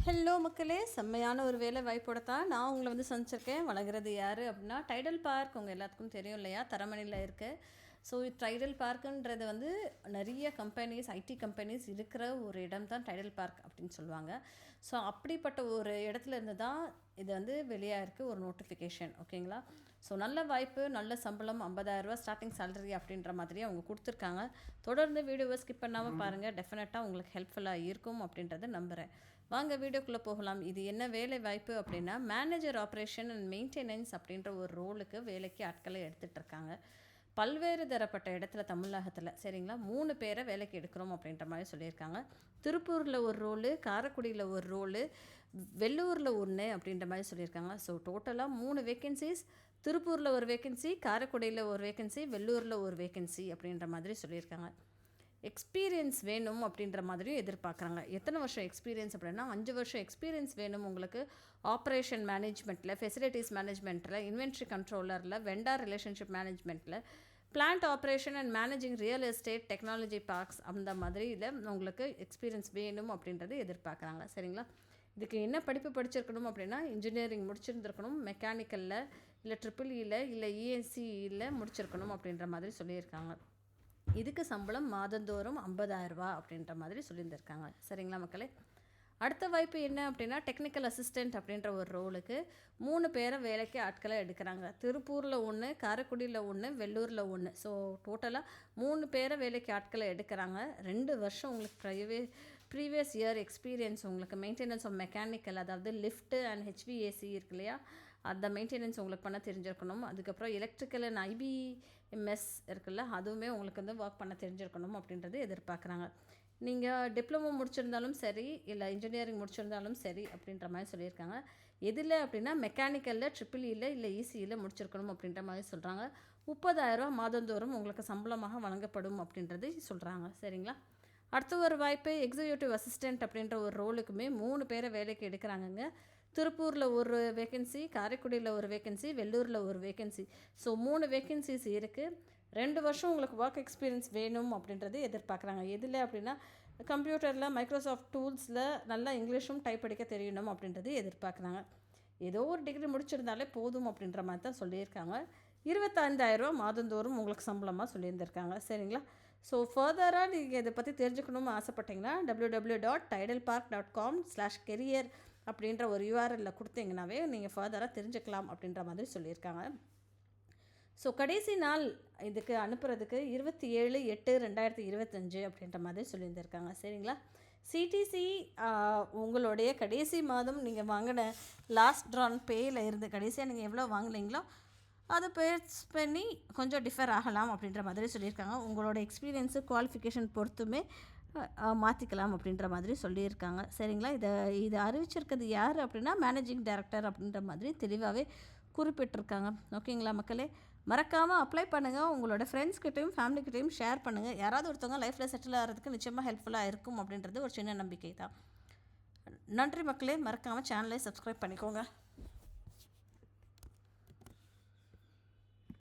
Hello மக்களே, செம்மையான ஒரு வேலை வாய்ப்போட தான் நான் உங்களை வந்து சந்திச்சிருக்கேன். வழங்குறது யார் அப்படின்னா டைடல் பார்க். உங்கள் எல்லாத்துக்கும் தெரியும் இல்லையா, தரமணியில் இருக்குது. ஸோ டைடல் பார்க்குன்றது வந்து நிறைய கம்பெனிஸ், ஐடி கம்பெனிஸ் இருக்கிற ஒரு இடம் தான் டைடல் பார்க் அப்படின்னு சொல்லுவாங்க. ஸோ அப்படிப்பட்ட ஒரு இடத்துல இருந்து தான் இது வந்து வெளியாக இருக்குது ஒரு நோட்டிஃபிகேஷன். ஓகேங்களா? ஸோ நல்ல வாய்ப்பு, நல்ல சம்பளம், 50,000 ஸ்டார்டிங் சேலரி அப்படின்ற மாதிரி அவங்க கொடுத்துருக்காங்க. தொடர்ந்து வீடியோவை ஸ்கிப் பண்ணாமல் பாருங்கள். டெஃபினட்டாக உங்களுக்கு ஹெல்ப்ஃபுல்லாக இருக்கும் அப்படின்றத நம்புகிறேன். வாங்க வீடியோக்குள்ளே போகலாம். இது என்ன வேலை வாய்ப்பு அப்படின்னா, மேனேஜர் ஆப்ரேஷன் அண்ட் மெயின்டெனன்ஸ் அப்படின்ற ஒரு ரோலுக்கு வேலைக்கு ஆட்களை எடுத்துகிட்டு இருக்காங்க. பல்வேறு தரப்பட்ட இடத்துல தமிழகத்தில் சரிங்களா 3 பேரை வேலைக்கு எடுக்கிறோம் அப்படின்ற மாதிரி சொல்லியிருக்காங்க. திருப்பூரில் ஒரு ரோலு, காரைக்குடியில் ஒரு ரோலு, வெள்ளூரில் ஒன்று அப்படின்ற மாதிரி சொல்லியிருக்காங்க. ஸோ டோட்டலாக 3 வேக்கன்சிஸ். திருப்பூரில் ஒரு வேக்கன்சி, காரைக்குடியில் ஒரு வேக்கன்சி, வெள்ளூரில் ஒரு வேக்கன்சி அப்படின்ற மாதிரி சொல்லியிருக்காங்க. எக்ஸ்பீரியன்ஸ் வேணும் அப்படின்ற மாதிரியும் எதிர்பார்க்குறாங்க. எத்தனை வருஷம் எக்ஸ்பீரியன்ஸ் அப்படின்னா 5 வருஷம் எக்ஸ்பீரியன்ஸ் வேணும் உங்களுக்கு. ஆப்ரேஷன் மேனேஜ்மெண்ட்டில், ஃபெசிலிட்டிஸ் மேனேஜ்மெண்ட்டில், இன்வென்ட்ரி கண்ட்ரோலரில், வெண்டார் ரிலேஷன்ஷிப் மேனேஜ்மெண்ட்டில், plant operation and managing real estate technology parks அந்த மாதிரி இதில் உங்களுக்கு எக்ஸ்பீரியன்ஸ் வேணும் அப்படின்றது எதிர்பார்க்குறாங்க. சரிங்களா? இதுக்கு என்ன படிப்பு படிச்சிருக்கணும் அப்படின்னா, இன்ஜினியரிங் முடிச்சிருந்துருக்கணும், மெக்கானிக்கலில் இல்லை ட்ரிபிள்இயில் இல்லை இஎன்சியில் முடிச்சிருக்கணும் அப்படின்ற மாதிரி சொல்லியிருக்காங்க. இதுக்கு சம்பளம் மாதந்தோறும் 50,000 அப்படின்ற மாதிரி சொல்லியிருந்திருக்காங்க. சரிங்களா மக்களே? அடுத்த வாய்ப்பு என்ன அப்படின்னா, டெக்னிக்கல் அசிஸ்டண்ட் அப்படின்ற ஒரு ரோலுக்கு 3 பேரை வேலைக்கு ஆட்களை எடுக்கிறாங்க. திருப்பூரில் 1, காரைக்குடியில் 1, வெள்ளூரில் 1. ஸோ டோட்டலாக 3 பேரை வேலைக்கு ஆட்களை எடுக்கிறாங்க. 2 வருஷம் உங்களுக்கு ப்ரீவியஸ் இயர் எக்ஸ்பீரியன்ஸ் உங்களுக்கு மெயின்டெனன்ஸ் ஆஃப் மெக்கானிக்கல், அதாவது லிஃப்ட்டு அண்ட் ஹெச்விஏசி இருக்கு இல்லையா, அந்த மெயின்டெனன்ஸ் உங்களுக்கு பண்ண தெரிஞ்சிருக்கணும். அதுக்கப்புறம் எலக்ட்ரிக்கல் அண்ட் ஐபிஎம்எஸ் இருக்குல்ல, அதுவுமே உங்களுக்கு வந்து ஒர்க் பண்ண தெரிஞ்சிருக்கணும் அப்படின்றது எதிர்பார்க்குறாங்க. நீங்கள் டிப்ளமோ முடிச்சிருந்தாலும் சரி, இல்லை இன்ஜினியரிங் முடிச்சிருந்தாலும் சரி அப்படின்ற மாதிரி சொல்லியிருக்காங்க. எதில் அப்படின்னா மெக்கானிக்கலில், ட்ரிபிள்இயில் இல்லை இசியில் முடிச்சிருக்கணும் அப்படின்ற மாதிரி சொல்கிறாங்க. 30,000 மாதந்தோறும் உங்களுக்கு சம்பளமாக வழங்கப்படும் அப்படின்றது சொல்கிறாங்க. சரிங்களா? அடுத்த ஒரு வாய்ப்பு எக்ஸிக்யூட்டிவ் அசிஸ்டண்ட் அப்படின்ற ஒரு ரோலுக்குமே 3 பேரை வேலைக்கு எடுக்கிறாங்கங்க. திருப்பூரில் ஒரு வேக்கன்சி, காரைக்குடியில் ஒரு வேக்கன்சி, வெள்ளூரில் ஒரு வேக்கன்சி. ஸோ 3 வேக்கன்சிஸ் இருக்குது. 2 வருஷம் உங்களுக்கு ஒர்க் எக்ஸ்பீரியன்ஸ் வேணும் அப்படின்றது எதிர்பார்க்குறாங்க. எதில் அப்படின்னா கம்ப்யூட்டரில், மைக்ரோசாஃப்ட் டூல்ஸில் நல்லா இங்கிலீஷும் டைப் படிக்க தெரியணும் அப்படின்றது எதிர்பார்க்குறாங்க. ஏதோ ஒரு டிகிரி முடிச்சிருந்தாலே போதும் அப்படின்ற மாதிரி தான் சொல்லியிருக்காங்க. 25,000 மாதந்தோறும் உங்களுக்கு சம்பளமாக சொல்லியிருந்திருக்காங்க. சரிங்களா? ஸோ ஃபர்தராக நீங்கள் இதை பற்றி தெரிஞ்சுக்கணும்னு ஆசைப்பட்டீங்கன்னா www.tidalpark.com/career அப்படின்ற ஒரு URL கொடுத்தீங்கன்னாவே நீங்கள் ஃபர்தராக தெரிஞ்சுக்கலாம் அப்படின்ற மாதிரி சொல்லியிருக்காங்க. ஸோ கடைசி நாள் இதுக்கு அனுப்புறதுக்கு 27/8/2025 அப்படின்ற மாதிரி சொல்லியிருந்திருக்காங்க. சரிங்களா? சிடிசி உங்களுடைய கடைசி மாதம் நீங்கள் வாங்கின லாஸ்ட் ட்ரான் பேயில் இருந்து கடைசியாக நீங்கள் எவ்வளோ வாங்கினீங்களோ அதை பேஸ் பண்ணி கொஞ்சம் டிஃபர் ஆகலாம் அப்படின்ற மாதிரி சொல்லியிருக்காங்க. உங்களோட எக்ஸ்பீரியன்ஸு, குவாலிஃபிகேஷன் பொறுத்துமே மாற்றிக்கலாம் அப்படின்ற மாதிரி சொல்லியிருக்காங்க. சரிங்களா? இதை அறிவிச்சிருக்கிறது யார் அப்படின்னா, மேனேஜிங் டைரக்டர் அப்படின்ற மாதிரி தெளிவாகவே குறிப்பிட்டிருக்காங்க. ஓகேங்களா மக்களே? மறக்காமல் அப்ளை பண்ணுங்கள். உங்களோட ஃப்ரெண்ட்ஸ்கிட்டையும் ஃபேமிலிக்கிட்டையும் ஷேர் பண்ணுங்கள். யாராவது ஒருத்தவங்க லைஃப்பில் செட்டில் ஆகிறதுக்கு நிச்சயமாக ஹெல்ப்ஃபுல்லாக இருக்கும் அப்படின்றது ஒரு சின்ன நம்பிக்கை தான். நன்றி மக்களே. மறக்காமல் சேனலை சப்ஸ்கிரைப் பண்ணிக்கோங்க.